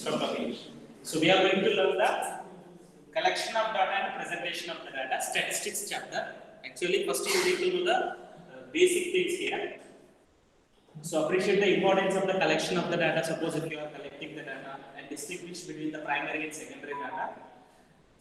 propagation. So we are going to learn the collection of data and presentation of the data, statistics chapter. Actually, first you need to know the basic things here. So appreciate the importance of the collection of the data. Suppose if you are collecting the data and distinguish between the primary and secondary data,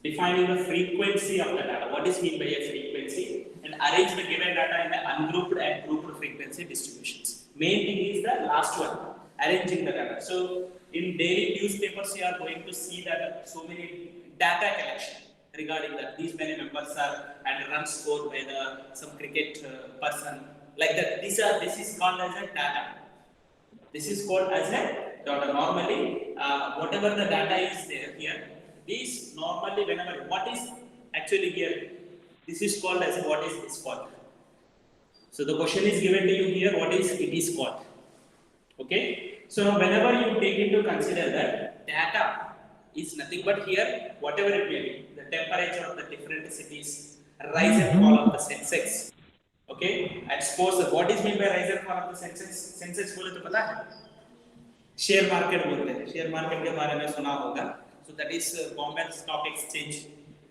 defining the frequency of the data. What is meant by a frequency? And arrange the given data in the ungrouped and grouped frequency distributions. Main thing is the last one, arranging the data. So in daily newspapers, you are going to see that so many data collection regarding that. These many members are and runs scored by some cricket person like that. This is called as a data. This is called as a data. Normally, whatever the data is there here. This normally whenever what is actually here, this is called as what is this called. So the question is given to you here, what is it is called. Okay. So now whenever you take into consider that data is nothing but here whatever it may be, the temperature of the different cities, rise and fall of the Sensex. Okay. And suppose what is meant by rise and fall of the Sensex? Sensex बोले तो पता है? Share market बोलते हैं. Share market के बारे में सुना होगा. So that is Bombay Stock Exchange,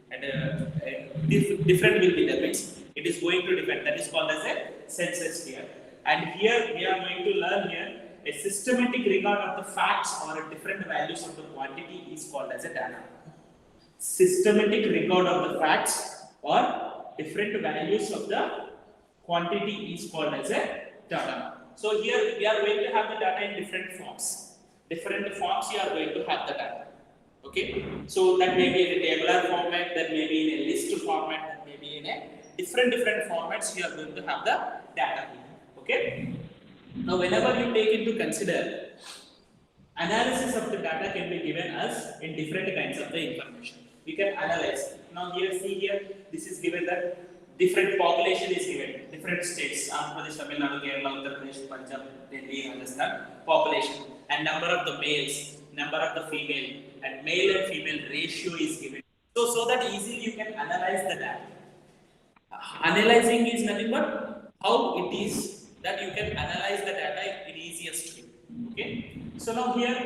and different will be there. Means it is going to depend. That is called as a Sensex here. And here we are going to learn here a systematic record of the facts or different values of the quantity is called as a data. Systematic record of the facts or different values of the quantity is called as a data. So here we are going to have the data in different forms. Different forms you are going to have the data. Okay, so that may be in a tabular format, that may be in a list format, that may be in a different formats you are going to have the data here. Okay, now whenever you take into consider, analysis of the data can be given us in different kinds of the information. We can analyze. Now here see here, this is given that different population is given, different states, Andhra Pradesh, Tamil Nadu, Kerala, Uttar Pradesh, Punjab, Delhi, Rajasthan, population and number of the males, number of the female, and male and female ratio is given. So that easily you can analyze the data. Analyzing is nothing but how it is that you can analyze the data in easiest way. Okay. So now here,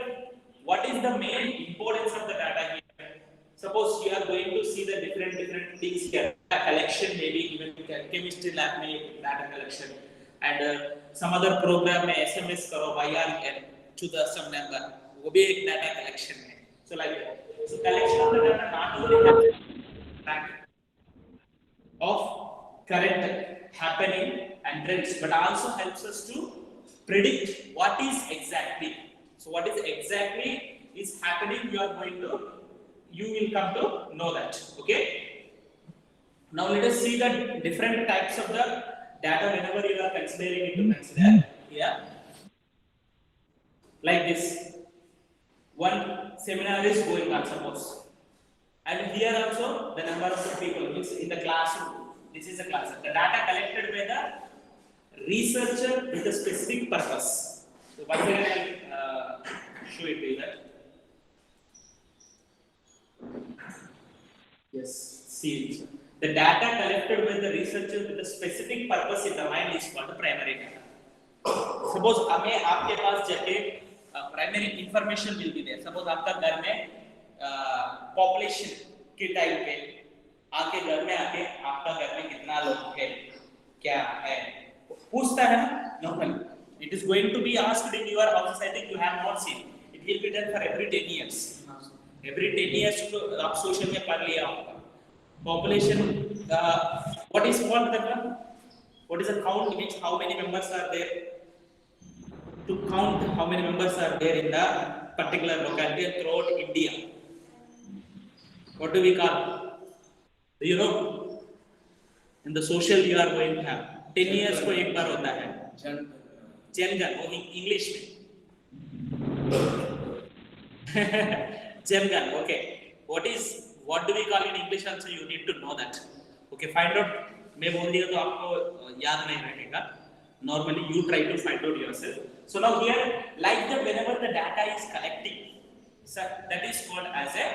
what is the main importance of the data here? Suppose you are going to see the different things here. Collection maybe even chemistry lab may data collection, and some other program may SMS karo YRN to the some number. वो भी एक data collection है. So like that. So collection of the data not only happens track of current happening and trends, but also helps us to predict what is exactly. So what is exactly is happening, you will come to know that. Okay. Now let us see the different types of the data whenever you are considering it to consider here. Like this. One seminar is going on, suppose, and here also the number of the people means in the classroom. This is a class. The data collected by the researcher with a specific purpose. So once again I will show it to you that. Yes, see the data collected by the researcher with a specific purpose in the mind is called the primary data. Suppose हमें आपके पास जाके primary information will be there. Suppose आपका घर में population के time पे आके घर में आके आपका घर में कितना लोग है, क्या है, पूछता है ना. Normally it is going to be asked in your house. I think you have not seen. It will be done for every 10 years. Every 10 years तो आप सोशल में पढ़ लिया होगा. Population what is called the what is the count means how many members are there. To count how many members are there in the particular locality throughout India. What do we call? Do you know? In the social you are going to have 10 years को एक बार होता है. जनगण वो English में. जनगण. Okay. What do we call in English also? You need to know that. Okay. Find out. मैं बोल दिया तो आपको याद नहीं रहेगा. Normally you try to find out yourself. So now here, like that, whenever the data is collecting, so that is called as a,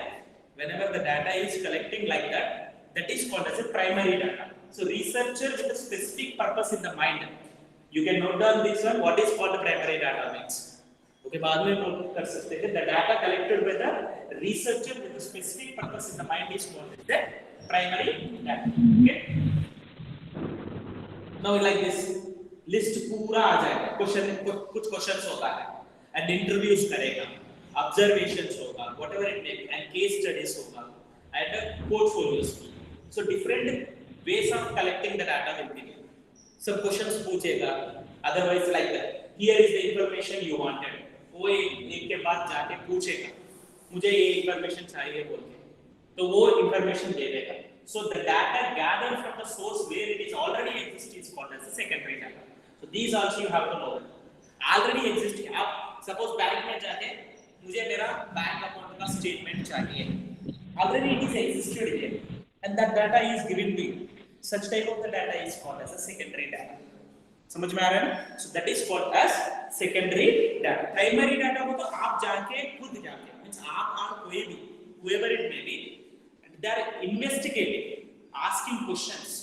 whenever the data is collecting like that, that is called as a primary data. So researcher with a specific purpose in the mind. You can note down this one. What is called the primary data means? Okay, बाद में हम कर सकते हैं the data collected by the researcher with specific purpose in the mind is called the primary data. Okay, now like this list पूरा आ जाएगा, question कुछ क्वेश्चंस होता है एंड इंटरव्यूज करेगा, ऑब्जर्वेशंस होगा, whatever it may be, and case studies होगा and portfolios. So different ways of collecting the data will be there. Some questions पूछेगा, otherwise like that, here is the information you wanted, वो एक के बाद जाके पूछेगा मुझे ये information चाहिए बोल के, तो वो information दे देगा। So the data gathered from the source where it is already exist is called as the secondary data. So these also you have to know. Already exist, आप suppose बैंक में जाके मुझे मेरा बैंक अकाउंट का statement चाहिए, already it is existed here and that data is given to you. Such type of the data is called as a secondary data. समझ में आ रहा है ना? So that is called as secondary data. Primary data को तो आप जाके खुद जाके, means आप और कोई भी, whoever it may be, they are investigating, asking questions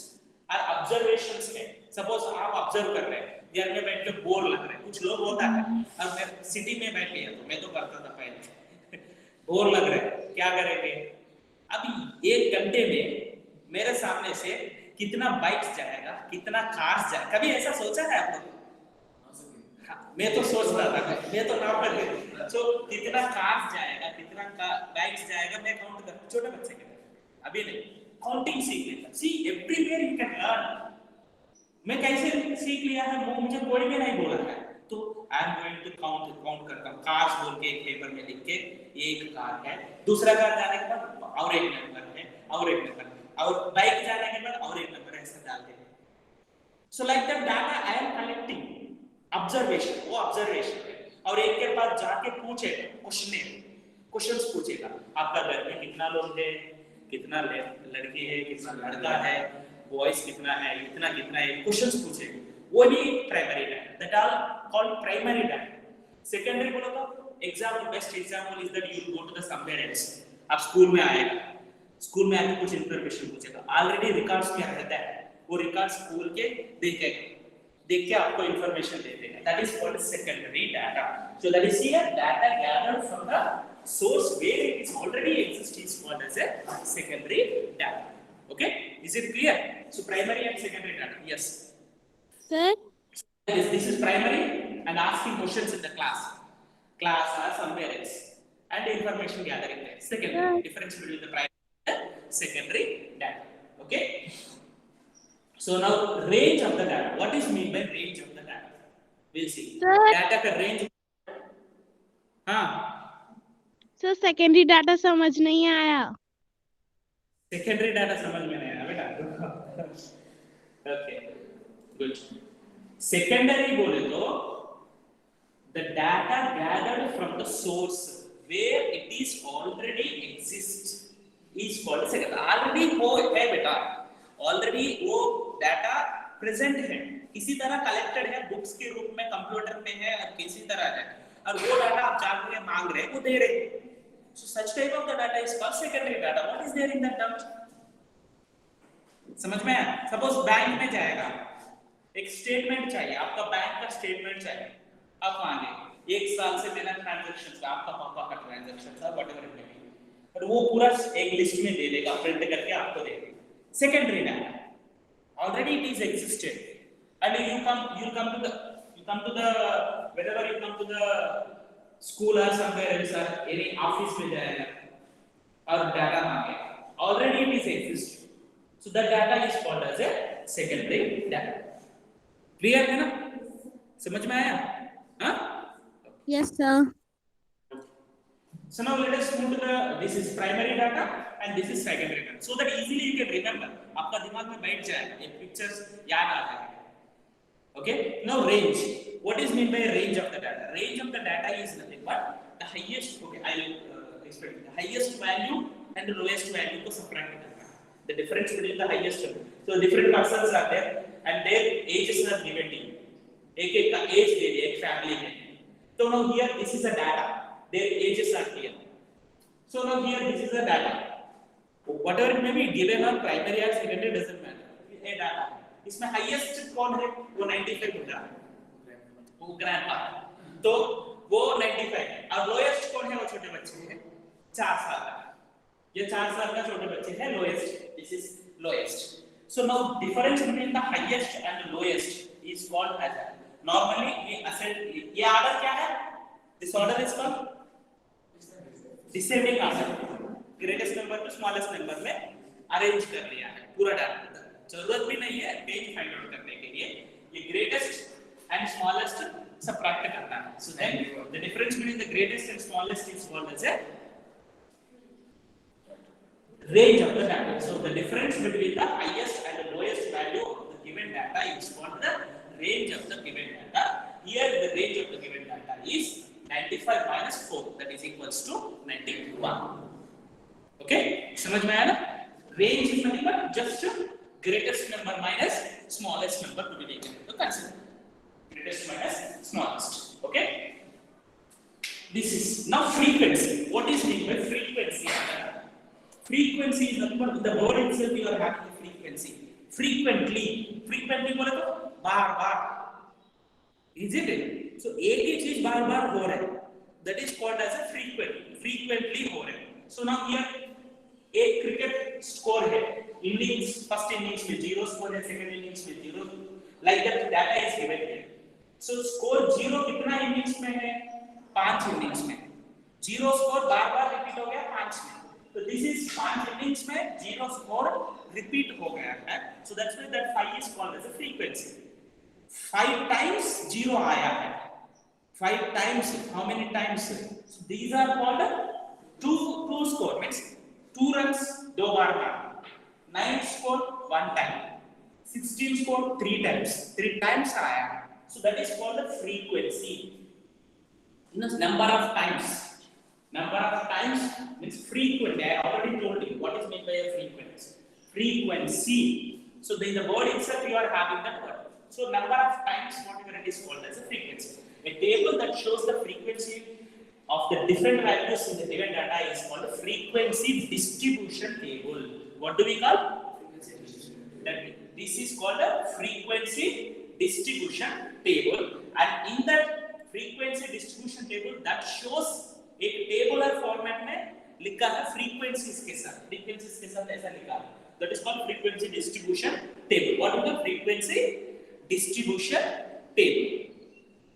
और observations में. Suppose आप observe कर रहे हैं, घर में बैठ के बोर लग रहा है, कुछ लोग होता है, और मैं सिटी में बैठ लिया तो मैं तो करता था पहले, बोर लग रहा है, क्या करेंगे? अभी 1 घंटे में मेरे सामने से कितना बाइक्स जाएगा, कितना कार्स जाएगा, कभी ऐसा सोचा है आप लोग? हाँ, मैं तो सोच रहा था, मैं तो नाम पर गया। सो कितना कार्स जाएगा, कितना बाइक्स जाएगा, मैं काउंट कर, छोटे बच्चे के अभी नहीं, काउंटिंग सीख लेता। सी एवरीवेयर यू कैन लर्न। मैं कैसे सीख लिया है वो मुझे कोई भी नहीं बोला है, तो I am going to count करता हूँ, कार्स बोल के एक पेपर में लिख के, एक कार है, दूसरा कार जाने के बाद और एक नंबर है, और एक नंबर, और बाइक जाने के बाद और एक नंबर ऐसे डाल देंगे। So like that data I am collecting, observation, वो ऑब्जर्वेशन है, और एक के पास जाके पूछेगा, क्वेश्चंस पूछेगा, आपका घर में कितना लोग है, कितना लड़की है, कितना लड़का है, बॉयज कितना है, इतना कितना है, क्वेश्चंस पूछेगा, वो भी primary data, that are called primary data. Secondary बोलो तो example, best example is that you go to the somewhere else, आप स्कूल में आएगा, स्कूल में आके कुछ इंफॉर्मेशन पूछेगा, ऑलरेडी रिकॉर्ड्स में रहता है, वो रिकॉर्ड स्कूल के देख के आपको इंफॉर्मेशन दे देगा, that is called secondary data. So that is here data gathered from the source where it is already exists is called as a secondary data. Okay, is it clear? So primary and secondary data, yes Sir, this is primary and asking questions in the class or somewhere else and information gathering there. Secondary, difference between the primary and secondary data. Okay, so now range of the data, what is mean by range of the data? We'll see. Sir. Data का range, हाँ sir secondary data समझ नहीं आया। Secondary data समझ में नहीं आया बेटा? Okay good. सेकेंडरी बोले तो the data gathered from the source where it is already exist is called secondary. Already वो है बेटा, ऑलरेडी वो डाटा प्रेजेंट है, किसी तरह कलेक्टेड है, बुक्स के रूप में, कंप्यूटर में है, और किसी तरह है, और वो डाटा आप जान रहे मांग रहे, वो दे रहे। So such type of the data is called secondary data. What is there in that term? समझ में आया? Suppose बैंक में जाएगा, एक स्टेटमेंट चाहिए, आपका बैंक का स्टेटमेंट चाहिए, आप मांगे 1 साल से मेरा ट्रांजैक्शन का, आपका पापा का ट्रांजैक्शन था, व्हाटएवर इट मे बी, और वो पूरा एक लिस्ट में दे देगा, प्रिंट करके आपको दे देगा। Secondary data, already it is existed, and you come to the whenever you come to the school और somewhere else or any office में जाएगा और डाटा मांगे, already it is exist, so that data is called as a secondary data. Clear है ना? समझ में आया? हाँ? Yes sir. So now let us move to the, this is primary data and this is secondary data, so that easily you can remember, आपका दिमाग में बैठ जाएगा, ये pictures याद आ जाएगा। Okay, now range. What is meant by range of the data? Range of the data is nothing but the highest. Okay, I will explain. The highest value and the lowest value को subtract करना. The difference between the highest. So different persons are there and their ages are given to you. एक का age दे दिया एक family में. So now here this is a data. Their ages are here. So now here this is a data. Whatever it may be, given or primary or secondary doesn't matter. A data. इसमें highest कौन है? वो 95 होता है, वो grandpa. तो वो 95 है और लोएस्ट कौन है? वो छोटे बच्चे हैं 4 साल का, ये 4 साल का छोटे बच्चे हैं lowest, this is lowest. So now difference between the highest and lowest is called as a normally we ascend. ये order क्या है? This order is called descending order. Greatest number to smallest number में arrange कर लिया है पूरा data. जरूरत भी नहीं है range find out करने के लिए. ये greatest and smallest subtract करना है. So then the difference between the greatest and smallest is called as a range of the data. So the difference between the highest and the lowest value of the given data is called the range of the given data. Here the range of the given data is 95 minus 4, that is equals to 91. Okay, समझ में आया ना? Range is nothing but just greatest number minus smallest number to be taken into consideration. Greatest minus smallest. Okay. This is now frequency. What is meant by frequency? Frequency is nothing but the word itself you are having a frequency. Frequently बोले तो बार. Isn't it? So एक ही चीज बार हो रहा है. That is called as a frequently हो रहा है. So now here एक क्रिकेट स्कोर है. Innings first innings में 0 स्कोर है, second innings में 0. Like that data is given here. So score 0 कितना innings में है? 5 innings में. 0 स्कोर बार रिपीट हो गया 5 में. So this is 5 innings में 0 score repeat हो गया है. So that's why that 5 is called as a frequency. 5 times 0 आया है. 5 times, how many times? So these are called two score, means 2 runs 2 bar. 9 score 1 time. 16 score 3 times. 3 times आया है. So that is called a frequency. You know, number of times. Number of times means frequent. I already told you what is meant by a frequency. Frequency. So in the word itself you are having that word. So number of times whatever it is called as a frequency. A table that shows the frequency of the different values in the given data is called a frequency distribution table. What do we call? This is called a frequency distribution table. And in that frequency distribution table that shows एक tabular format में लिखा है frequencies के साथ ऐसा लिखा है. That is called frequency distribution table. What is the frequency distribution table?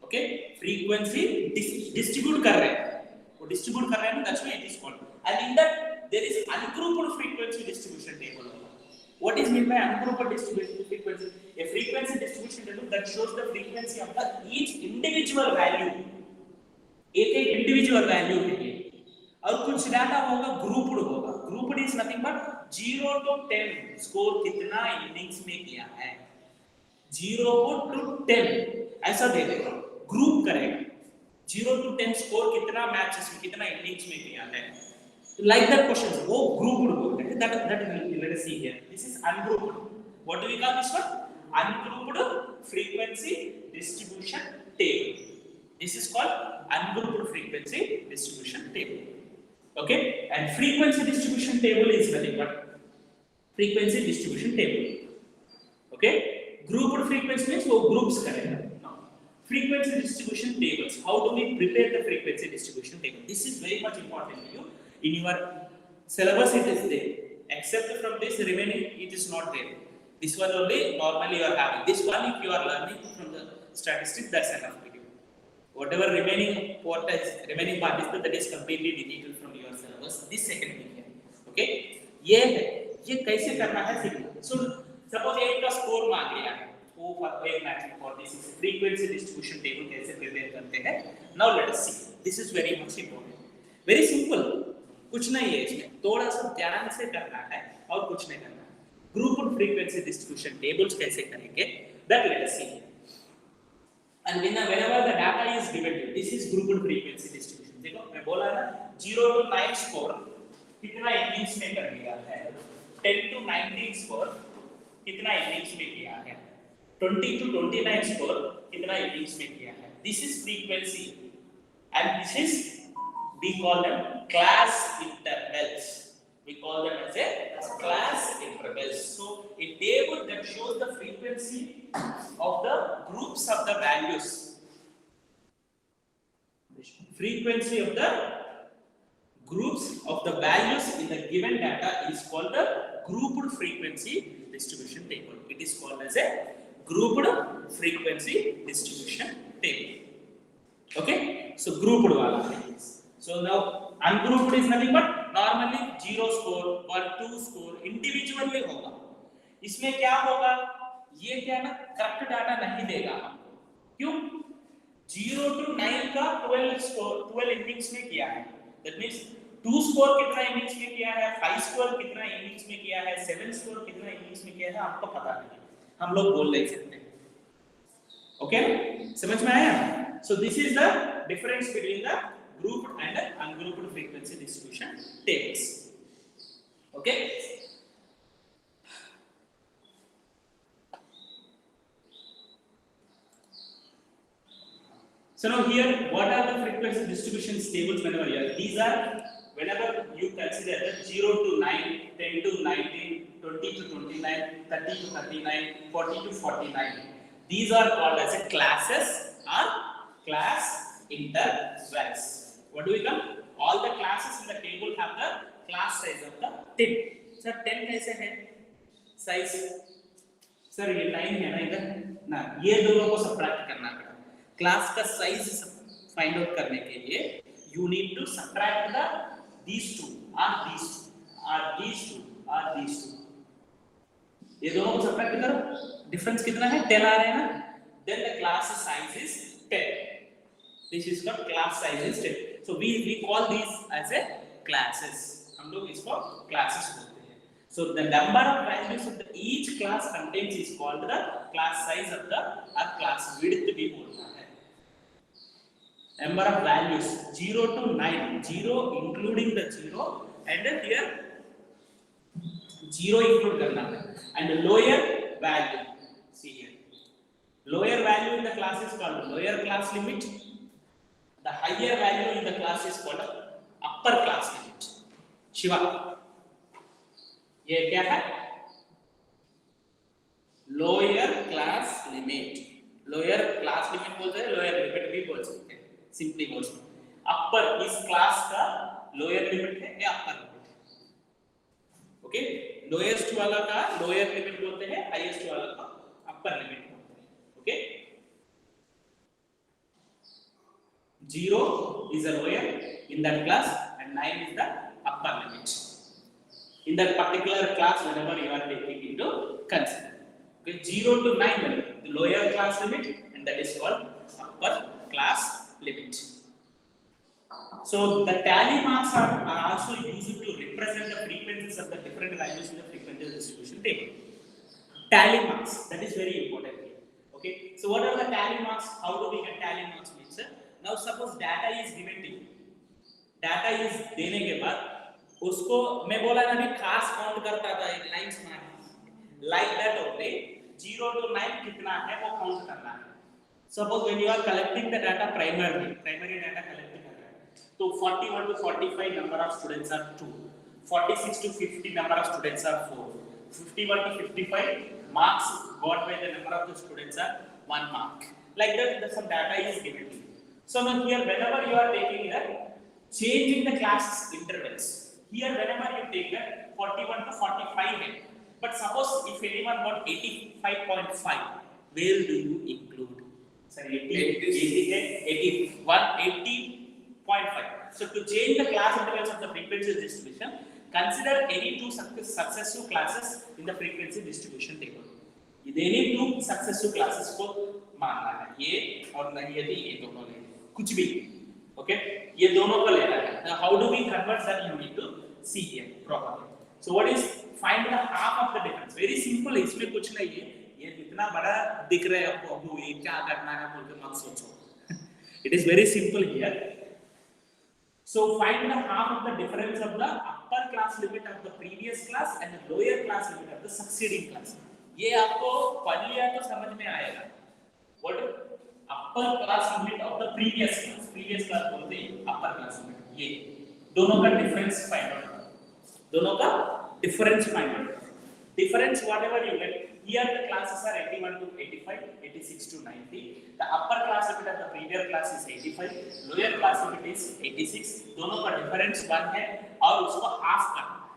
Okay, frequency distribute कर रहे हैं, वो डिस्ट्रीब्यूट कर रहे हैं, that's why it is called. And in that there is ungrouped frequency distribution table. What is meant by ungrouped distribution frequency? A frequency distribution table that shows the frequency of the each individual value. एक individual value है ये, और कुछ data होगा grouped होगा. Grouped is nothing but 0 to 10 score कितना innings में किया है. 0 to 10 ऐसा दे देगा, ग्रुप करेगा. 0 to 10 स्कोर कितना मैचेस में कितना इनिंग्स में किया है. Like that questions, वो grouped बोलते हैं. That let us see here. This is ungrouped. What do we call this one? Ungrouped frequency distribution table. This is called ungrouped frequency distribution table. Okay, and frequency distribution table is nothing but frequency distribution table. Okay, grouped frequency means वो groups करेगा. Now, frequency distribution tables. How do we prepare the frequency distribution table? This is very much important to you. In your syllabus it is there. Except from this remaining it is not there. This one only normally you are having. This one if you are learning from the statistics, that's enough for you. Whatever remaining part is that is completely deleted from your syllabus. This second thing here. Okay? ये कैसे करना है सीखना. So suppose एक का score मांग लिया है. वो एक मैच में 46 frequency distribution table कैसे प्रिपेयर करते हैं. Now let us see. This is very much important. Very simple. कुछ नहीं है इसमें, थोड़ा सा ध्यान से करना है और कुछ नहीं करना है. ग्रुप्ड फ्रीक्वेंसी डिस्ट्रीब्यूशन टेबल्स कैसे करेंगे, that let us see. And whenever the data is given to you, this is grouped frequency distribution. देखो मैं बोला ना 0 to 9 स्कोर कितना इनिंग्स में कर लिया है. 10 to 19 स्कोर कितना इनिंग्स में किया है. 20 to 29 स्कोर कितना इनिंग्स में किया है. This is frequency and this is we call them class intervals. We call them as a class intervals. So a table that shows the frequency of the groups of the values. frequency of the groups of the values in the given data is called the grouped frequency distribution table. It is called as a grouped frequency distribution table. Okay, so grouped wala. So now ungrouped is nothing but normally 0 score, 1, 2 score individually होगा. इसमें क्या होगा? ये क्या ना correct data नहीं देगा हमको. क्यों? 0 to 9 का 12 score 12 innings में किया है. That means 2 score कितना innings में किया है, 5 score कितना innings में किया है, 7 score कितना innings में किया है, आपको पता नहीं. हम लोग बोल नहीं सकते. Okay? समझ में आया? So this is the difference between the grouped and ungrouped frequency distribution tables. Okay? So now here, what are the frequency distribution tables whenever you are? These are whenever you consider the 0 to 9, 10 to 19, 20 to 29, 30 to 39, 40 to 49. These are called as a classes or class intervals. What do we come? All the classes in the table have the class size of the 10. Sir, 10 कैसे है? Size. Sir, ये 9 है ना इधर? ना, ये दोनों को subtract करना पड़ेगा. Class का size find out करने के लिए you need to subtract the these two or these two or these two or these two. ये दोनों को subtract करो. Difference कितना है? 10 आ रहे हैं ना? Then the class size is 10. This is called class size is 10. So we call these as a classes. हम लोग इसको classes बोलते हैं. So the number of values of the each class contains is called the class size of the or class width भी बोलता है. Number of values 0 to 9, 0 including the 0 and here 0 include करना है and lower value. See here. Lower value in the class is called lower class limit. The higher value in the class is called upper class limit. Shiva, ये क्या है? Lower class limit. Lower class limit बोलते हैं, lower limit भी बोल सकते हैं. Simply बोल सकते हैं. Upper इस class का lower limit है या upper limit है. Okay? Lowest वाला का lower limit बोलते हैं, highest वाला का upper limit बोलते हैं. Okay? 0 is the lower in that class and 9 is the upper limit. In that particular class, whenever you are taking into consider. Okay, 0 to 9, the lower class limit, and that is called upper class limit. So the tally marks are also used to represent the frequencies of the different values in the frequency distribution table. Tally marks, that is very important. Okay, so what are the tally marks? How do we get tally marks? Now suppose data is given to you. Data is देने के बाद उसको मैं बोला ना भी class count करता था एक lines में like that only 0 to 9 कितना है वो count करना है. Suppose when you are collecting the data primary data collecting कर रहे हैं तो 41 to 45 number of students are 2, 46 to 50 number of students are 4, 51 to 55 marks got by the number of the students are 1 mark. Like that some data is given to you. So now here whenever you are taking the changing the class intervals, here whenever you take that 41 to 45 है, but suppose if anyone got 85.5, where do you include? Sir, 80.5. So to change the class intervals of the frequency distribution, consider any two successive classes in the frequency distribution table. Any two successive classes को मानना है, ये और नहीं यदि ये दोनों ले कुछ भी. Okay, ये दोनों को लेना है. Now how do we convert that? You need to see here properly. So what is find the half of the difference? Very simple. इसमें कुछ नहीं है. ये इतना बड़ा दिख रहा है आपको, अब ये क्या करना है बोल के मत सोचो. It is very simple here. So find the half of the difference of the upper class limit of the previous class and the lower class limit of the succeeding class. ये आपको पढ़ लिया तो समझ में आएगा. What upper class limit of the previous class बोलते हैं upper class limit. ये दोनों का difference find out. Difference whatever you get Here the classes are 81 to 85, 86 to 90. The upper class limit of the previous class is 85, lower class limit is 86. दोनों का difference 1 है और उसको half करना है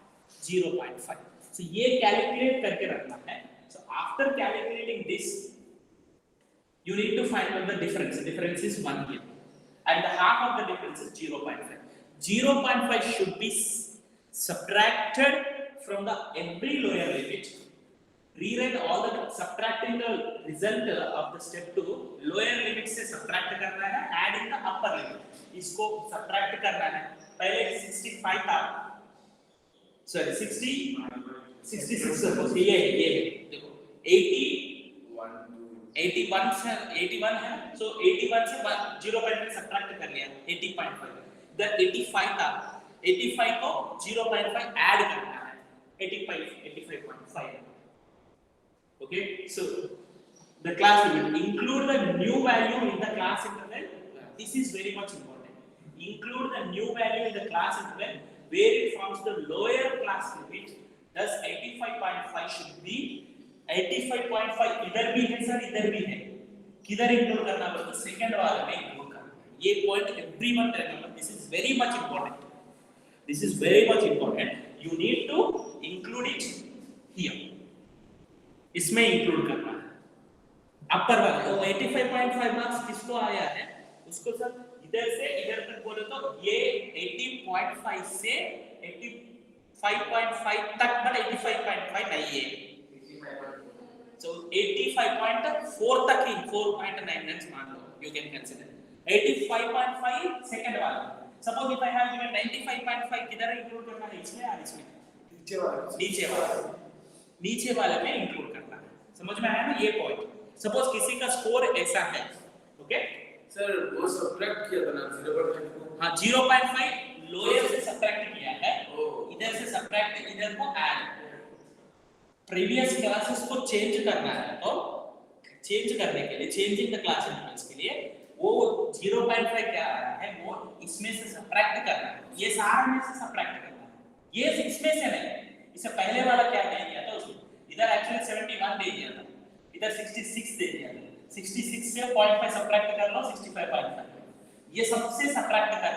0.5. So ये calculate करके रखना है. So after calculating this, you need to find out the difference. The difference is 1 here, and the half of the difference is 0.5. 0.5 should be subtracted from the every lower limit. Rewrite all the subtracting the result of the step 2 lower limit से subtract करना है, adding the upper limit. इसको subtract करना है. पहले 65 था, sorry 66 suppose ये देखो 81 है, so 81 से 0.5 subtract कर लिया 80.5. The 85 था, 85 को 0.5 add करना है 85.5. Okay, so the class limit, include the new value in the class interval. This is very much important. Include the new value in the class interval where it forms the lower class limit. Thus 85.5 should be 85.5. इधर भी है sir, इधर भी है. किधर include करना पड़ता? Second वाले में include करना. ये point everyone remember. This is very much important. This is very much important. You need to include it here. इसमें इंक्लूड करना है अपर वाले. तो 85.5 मार्क्स किसको आया है उसको सर इधर से इधर तक बोले तो ये 80.5 से 85.5 तक, बट 85.5 नहीं है. So 85.4 तक ही 4.9 मान लो, you can consider 85.5 सेकंड वाला. Suppose if I have given 95.5 किधर इंक्लूड करना है? इसमें और इसमें नीचे वाले में इंक्लूड करना है. समझ में आया ना ये पॉइंट? सपोज किसी का स्कोर ऐसा है, ओके सर वो सब्ट्रैक्ट किया था ना 0.5 को. हाँ 0.5 लोअर से सब्ट्रैक्ट किया है, इधर से सब्ट्रैक्ट इधर को ऐड. प्रीवियस क्लासेस को चेंज करना है तो चेंज करने के लिए, चेंजिंग द क्लास इंटरवल्स के लिए वो 0.5 क्या आ रहा है वो इसमें से सब्ट्रैक्ट करना है. ये सारे में से सब्ट्रैक्ट करना है, ये इसमें से नहीं. इससे पहले वाला क्या दे दिया था उसने? इधर एक्चुअली 71 दे दिया था, इधर 66 दे दिया था. 66 से 0.5 सब्ट्रैक्ट कर लो 65.5. ये सबसे सब्ट्रैक्ट कर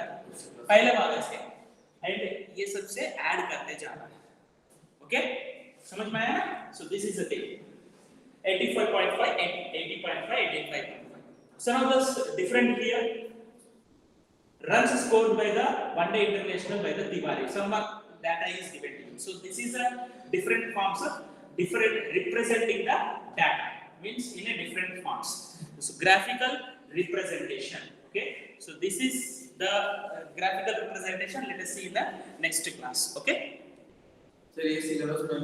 पहले वाले से एंड ये सबसे ऐड करते जाना है. ओके समझ में आया ना? So this is the thing 85.5 80.5 85.5. Some of the different here runs scored by the one day international by the Tiwari. Some data is given to you. So this is a different forms of different representing the data, means in a different forms. So graphical representation. Okay, so this is the graphical representation. Let us see in the next class. Okay, sir ये syllabus में